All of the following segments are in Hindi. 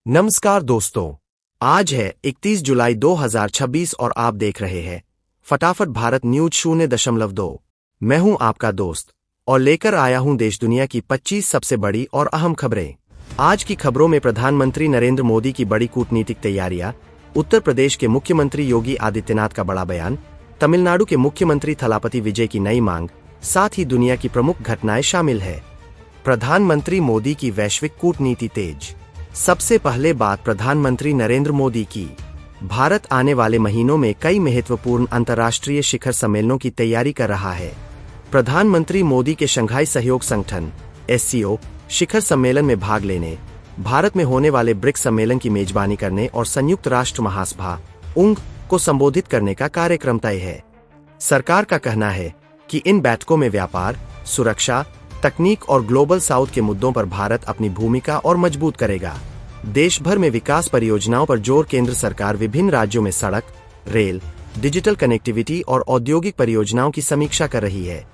नमस्कार दोस्तों। आज है 31 जुलाई 2026 और आप देख रहे हैं फटाफट भारत न्यूज 0.2। मैं हूं आपका दोस्त और लेकर आया हूं देश दुनिया की 25 सबसे बड़ी और अहम खबरें। आज की खबरों में प्रधानमंत्री नरेंद्र मोदी की बड़ी कूटनीतिक तैयारियां, उत्तर प्रदेश के मुख्यमंत्री योगी आदित्यनाथ का बड़ा बयान, तमिलनाडु के मुख्यमंत्री थलापति विजय की नई मांग, साथ ही दुनिया की प्रमुख घटनाएं शामिल है। प्रधानमंत्री मोदी की वैश्विक कूटनीति तेज। सबसे पहले बात प्रधानमंत्री नरेंद्र मोदी की। भारत आने वाले महीनों में कई महत्वपूर्ण अंतर्राष्ट्रीय शिखर सम्मेलनों की तैयारी कर रहा है। प्रधानमंत्री मोदी के शंघाई सहयोग संगठन (SCO) शिखर सम्मेलन में भाग लेने, भारत में होने वाले ब्रिक्स सम्मेलन की मेजबानी करने और संयुक्त राष्ट्र महासभा (UNG) को संबोधित करने का कार्यक्रम तय है। सरकार का कहना है कि इन बैठकों में व्यापार, सुरक्षा, तकनीक और ग्लोबल साउथ के मुद्दों पर भारत अपनी भूमिका और मजबूत करेगा। देश भर में विकास परियोजनाओं पर जोर। केंद्र सरकार विभिन्न राज्यों में सड़क, रेल, डिजिटल कनेक्टिविटी और औद्योगिक परियोजनाओं की समीक्षा कर रही है।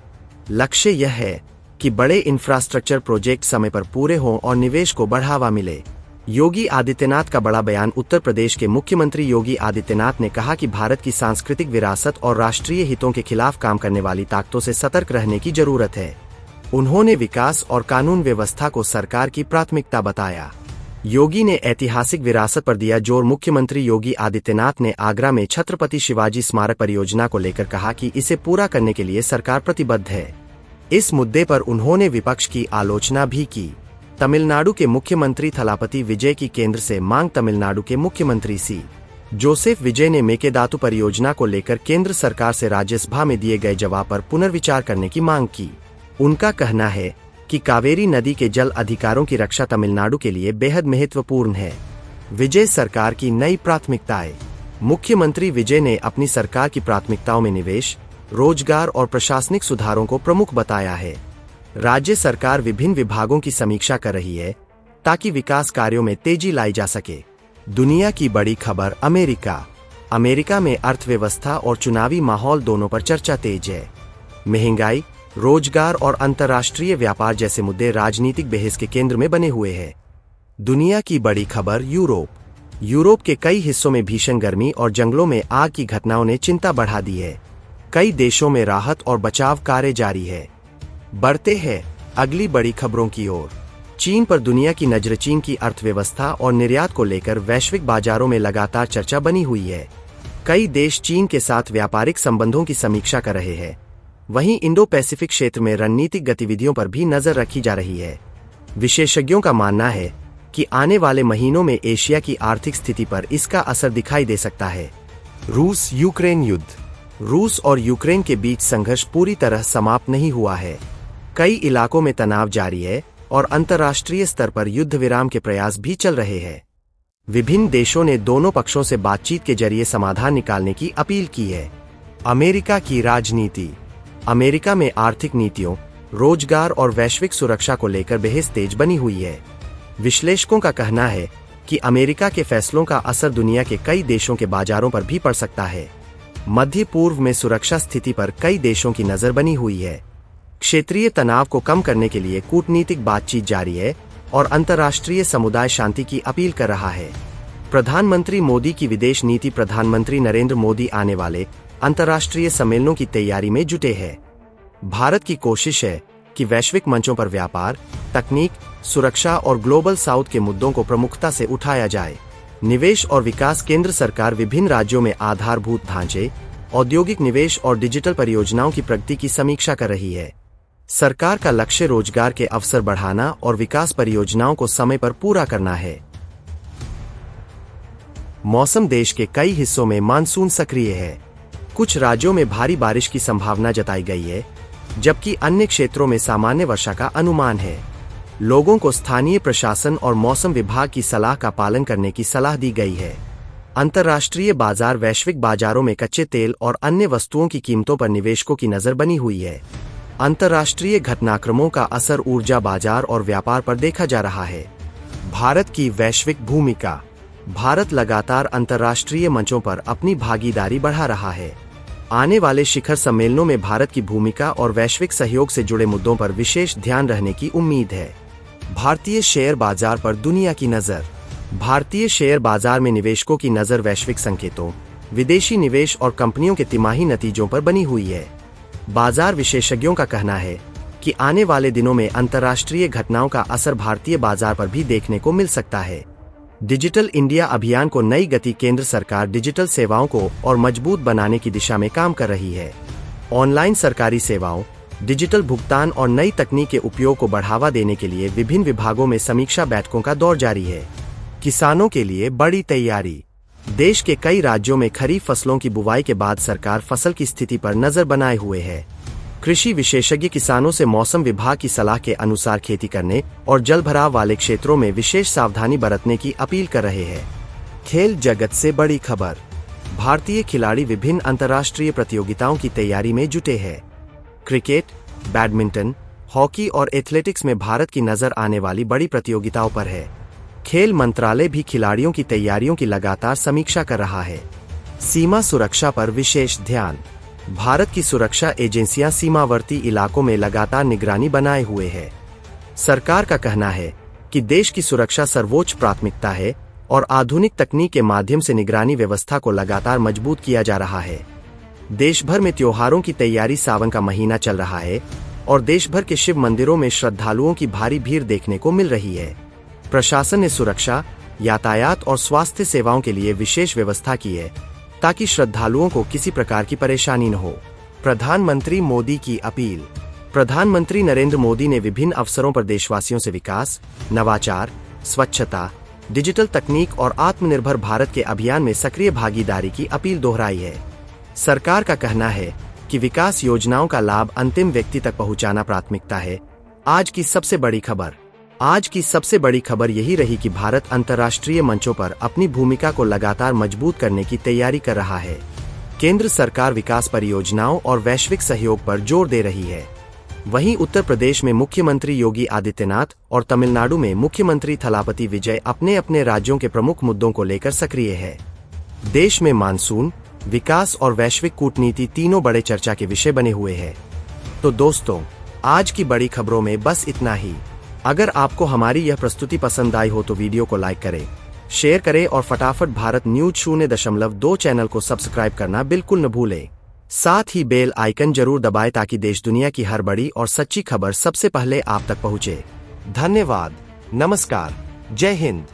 लक्ष्य यह है कि बड़े इंफ्रास्ट्रक्चर प्रोजेक्ट समय पर पूरे हों और निवेश को बढ़ावा मिले। योगी आदित्यनाथ का बड़ा बयान। उत्तर प्रदेश के मुख्यमंत्री योगी आदित्यनाथ ने कहा कि भारत की सांस्कृतिक विरासत और राष्ट्रीय हितों के खिलाफ काम करने वाली ताकतों से सतर्क रहने की जरूरत है। उन्होंने विकास और कानून व्यवस्था को सरकार की प्राथमिकता बताया। योगी ने ऐतिहासिक विरासत पर दिया जोर। मुख्यमंत्री योगी आदित्यनाथ ने आगरा में छत्रपति शिवाजी स्मारक परियोजना को लेकर कहा कि इसे पूरा करने के लिए सरकार प्रतिबद्ध है। इस मुद्दे पर उन्होंने विपक्ष की आलोचना भी की। तमिलनाडु के मुख्यमंत्री थलापति विजय की केंद्र से मांग। तमिलनाडु के मुख्यमंत्री सी. जोसेफ विजय ने मेकेदातु परियोजना को लेकर केंद्र सरकार से राज्यसभा में दिए गए जवाब पर पुनर्विचार करने की मांग की। उनका कहना है कि कावेरी नदी के जल अधिकारों की रक्षा तमिलनाडु के लिए बेहद महत्वपूर्ण है। विजय सरकार की नई प्राथमिकताएं। मुख्यमंत्री विजय ने अपनी सरकार की प्राथमिकताओं में निवेश, रोजगार और प्रशासनिक सुधारों को प्रमुख बताया है। राज्य सरकार विभिन्न विभागों की समीक्षा कर रही है ताकि विकास कार्यों में तेजी लाई जा सके। दुनिया की बड़ी खबर। अमेरिका में अर्थव्यवस्था और चुनावी माहौल दोनों पर चर्चा तेज है। महंगाई, रोजगार और अंतर्राष्ट्रीय व्यापार जैसे मुद्दे राजनीतिक बहस के केंद्र में बने हुए हैं। दुनिया की बड़ी खबर। यूरोप के कई हिस्सों में भीषण गर्मी और जंगलों में आग की घटनाओं ने चिंता बढ़ा दी है। कई देशों में राहत और बचाव कार्य जारी है। बढ़ते हैं अगली बड़ी खबरों की ओर। चीन पर दुनिया की नजर। चीन की अर्थव्यवस्था और निर्यात को लेकर वैश्विक बाजारों में लगातार चर्चा बनी हुई है। कई देश चीन के साथ व्यापारिक संबंधों की समीक्षा कर रहे हैं। वहीं इंडो पैसिफिक क्षेत्र में रणनीतिक गतिविधियों पर भी नजर रखी जा रही है। विशेषज्ञों का मानना है कि आने वाले महीनों में एशिया की आर्थिक स्थिति पर इसका असर दिखाई दे सकता है। रूस यूक्रेन युद्ध। रूस और यूक्रेन के बीच संघर्ष पूरी तरह समाप्त नहीं हुआ है। कई इलाकों में तनाव जारी है और अंतर्राष्ट्रीय स्तर पर युद्ध विराम के प्रयास भी चल रहे हैं। विभिन्न देशों ने दोनों पक्षों से बातचीत के जरिए समाधान निकालने की अपील की है। अमेरिका की राजनीति। अमेरिका में आर्थिक नीतियों, रोजगार और वैश्विक सुरक्षा को लेकर बहस तेज बनी हुई है। विश्लेषकों का कहना है कि अमेरिका के फैसलों का असर दुनिया के कई देशों के बाजारों पर भी पड़ सकता है। मध्य पूर्व में सुरक्षा स्थिति पर कई देशों की नजर बनी हुई है। क्षेत्रीय तनाव को कम करने के लिए कूटनीतिक बातचीत जारी है और अंतर्राष्ट्रीय समुदाय शांति की अपील कर रहा है। प्रधानमंत्री मोदी की विदेश नीति। प्रधानमंत्री नरेंद्र मोदी आने वाले अंतर्राष्ट्रीय सम्मेलनों की तैयारी में जुटे हैं। भारत की कोशिश है कि वैश्विक मंचों पर व्यापार, तकनीक, सुरक्षा और ग्लोबल साउथ के मुद्दों को प्रमुखता से उठाया जाए। निवेश और विकास। केंद्र सरकार विभिन्न राज्यों में आधारभूत ढांचे, औद्योगिक निवेश और डिजिटल परियोजनाओं की प्रगति की समीक्षा कर रही है। सरकार का लक्ष्य रोजगार के अवसर बढ़ाना और विकास परियोजनाओं को समय पर पूरा करना है। मौसम। देश के कई हिस्सों में मानसून सक्रिय है। कुछ राज्यों में भारी बारिश की संभावना जताई गई है, जबकि अन्य क्षेत्रों में सामान्य वर्षा का अनुमान है। लोगों को स्थानीय प्रशासन और मौसम विभाग की सलाह का पालन करने की सलाह दी गई है। अंतर्राष्ट्रीय बाजार। वैश्विक बाजारों में कच्चे तेल और अन्य वस्तुओं की कीमतों पर निवेशकों की नजर बनी हुई है। अंतर्राष्ट्रीय घटनाक्रमों का असर ऊर्जा बाजार और व्यापार पर देखा जा रहा है। भारत की वैश्विक भूमिका। भारत लगातार अंतर्राष्ट्रीय मंचों पर अपनी भागीदारी बढ़ा रहा है। आने वाले शिखर सम्मेलनों में भारत की भूमिका और वैश्विक सहयोग से जुड़े मुद्दों पर विशेष ध्यान रहने की उम्मीद है। भारतीय शेयर बाजार पर दुनिया की नजर। भारतीय शेयर बाजार में निवेशकों की नजर वैश्विक संकेतों, विदेशी निवेश और कंपनियों के तिमाही नतीजों पर बनी हुई है। बाजार विशेषज्ञों का कहना है कि आने वाले दिनों में अंतर्राष्ट्रीय घटनाओं का असर भारतीय बाजार पर भी देखने को मिल सकता है। डिजिटल इंडिया अभियान को नई गति। केंद्र सरकार डिजिटल सेवाओं को और मजबूत बनाने की दिशा में काम कर रही है। ऑनलाइन सरकारी सेवाओं, डिजिटल भुगतान और नई तकनीक के उपयोग को बढ़ावा देने के लिए विभिन्न विभागों में समीक्षा बैठकों का दौर जारी है। किसानों के लिए बड़ी तैयारी। देश के कई राज्यों में खरीफ फसलों की बुवाई के बाद सरकार फसल की स्थिति पर नजर बनाए हुए है। कृषि विशेषज्ञ किसानों से मौसम विभाग की सलाह के अनुसार खेती करने और जलभराव वाले क्षेत्रों में विशेष सावधानी बरतने की अपील कर रहे हैं। खेल जगत से बड़ी खबर। भारतीय खिलाड़ी विभिन्न अंतर्राष्ट्रीय प्रतियोगिताओं की तैयारी में जुटे हैं। क्रिकेट, बैडमिंटन, हॉकी और एथलेटिक्स में भारत की नजर आने वाली बड़ी प्रतियोगिताओं पर है। खेल मंत्रालय भी खिलाड़ियों की तैयारियों की लगातार समीक्षा कर रहा है। सीमा सुरक्षा पर विशेष ध्यान। भारत की सुरक्षा एजेंसियां सीमावर्ती इलाकों में लगातार निगरानी बनाए हुए हैं। सरकार का कहना है कि देश की सुरक्षा सर्वोच्च प्राथमिकता है और आधुनिक तकनीक के माध्यम से निगरानी व्यवस्था को लगातार मजबूत किया जा रहा है। देश भर में त्योहारों की तैयारी। सावन का महीना चल रहा है और देश भर के शिव मंदिरों में श्रद्धालुओं की भारी भीड़ देखने को मिल रही है। प्रशासन ने सुरक्षा, यातायात और स्वास्थ्य सेवाओं के लिए विशेष व्यवस्था की है ताकि श्रद्धालुओं को किसी प्रकार की परेशानी न हो। प्रधानमंत्री मोदी की अपील। प्रधानमंत्री नरेंद्र मोदी ने विभिन्न अवसरों पर देशवासियों से विकास, नवाचार, स्वच्छता, डिजिटल तकनीक और आत्मनिर्भर भारत के अभियान में सक्रिय भागीदारी की अपील दोहराई है। सरकार का कहना है कि विकास योजनाओं का लाभ अंतिम व्यक्ति तक पहुंचाना प्राथमिकता है। आज की सबसे बड़ी खबर यही रही कि भारत अंतर्राष्ट्रीय मंचों पर अपनी भूमिका को लगातार मजबूत करने की तैयारी कर रहा है। केंद्र सरकार विकास परियोजनाओं और वैश्विक सहयोग पर जोर दे रही है। वहीं उत्तर प्रदेश में मुख्यमंत्री योगी आदित्यनाथ और तमिलनाडु में मुख्यमंत्री थलापति विजय अपने अपने राज्यों के प्रमुख मुद्दों को लेकर सक्रिय है। देश में मानसून, विकास और वैश्विक कूटनीति तीनों बड़े चर्चा के विषय बने हुए हैं। तो दोस्तों, आज की बड़ी खबरों में बस इतना ही। अगर आपको हमारी यह प्रस्तुति पसंद आई हो तो वीडियो को लाइक करें, शेयर करें और फटाफट भारत न्यूज 0.2 चैनल को सब्सक्राइब करना बिल्कुल न भूलें। साथ ही बेल आइकन जरूर दबाएं ताकि देश दुनिया की हर बड़ी और सच्ची खबर सबसे पहले आप तक पहुंचे। धन्यवाद। नमस्कार। जय हिंद।